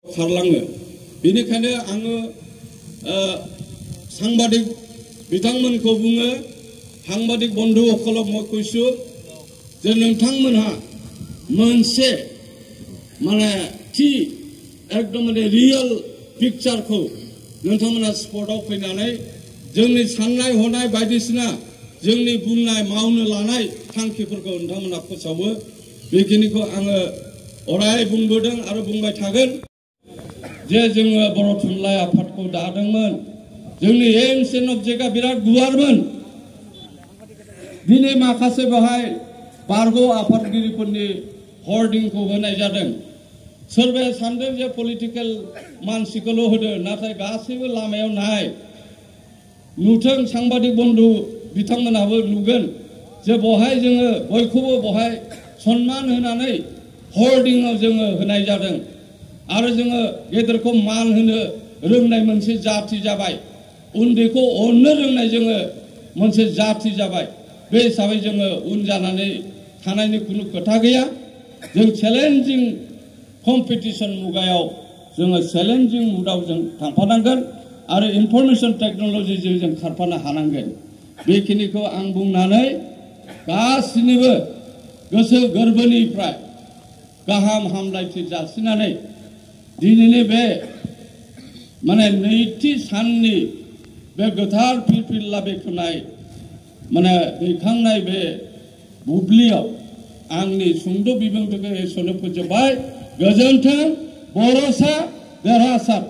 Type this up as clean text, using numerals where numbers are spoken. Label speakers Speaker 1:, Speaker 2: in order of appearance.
Speaker 1: खारलाङो बेनिखायनो आङो सांबादिक बिथांमोनखौ बुङो सांबादिक बन्धुসকল মই কৈছো जे नोंथांमोनहा मोनसे माने थि एकदम माने रियल पिक्चारखौ नोंथांमोना स्पटआव फैनानै जोंनि साननाय हनाय बायदिसिना जोंनि बुंनाय मावनो लानाय थांखिफोरखौ नोंथांमोना फोसावो बेखिनिखौ आङो अराय बुंबोदों आरो बुंबाय थागोन जे जोङो बर' थुनलाइ आफादखौ दादोंमोन जोंनि एम्स एन्ड अबजेक्टआ बिराद गुवारमोन दिनै माखासे बेवहाय बारग' आफादगिरिफोरनि हर्डिंखौ होनाय जादों सोरबाया सानदों जे पलिटिकेल मानसिखौल' होदों नाथाय गासैबो लामायाव नाय नुथों सांबादिक बन्धु बिथांमोनाबो नुगोन जे बहाय जोङो बयखौबो बहाय सन्मान होनानै हर्डिंआव जोङो होनाय जादों आरो जोङो गेदेरखौ मान होनो रोंनाय मोनसे जाति जाबाय उन्दैखौ अननो रोंनाय जोङो मोनसे जाति जाबाय बे हिसाबै जोङो उन जानानै थानायनि खुनु खोथा गैया जों चेलेन्जिं कम्पिटिशन मुगायाव जोङो चेलेन्जिं मुडाव जों थांफानांगोन आरो इनफरमेशन टेक्न'लजिजों जों खारफानो हानांगोन बेखिनिखौ आं बुंनानै गासिनिबो गोसो गोरबोनिफ्राय गाहाम हामलायथि जासिनानै दिनैनि बे माने नैथि साननि बे गोथार फिरफिला बेखेवनाय माने दैखांनाय बे बुब्लियाव आंनि सुंद' बिबुंथिखौ एसेयावनो फोजोबबाय गोजोन्थों बर'सा देरहासार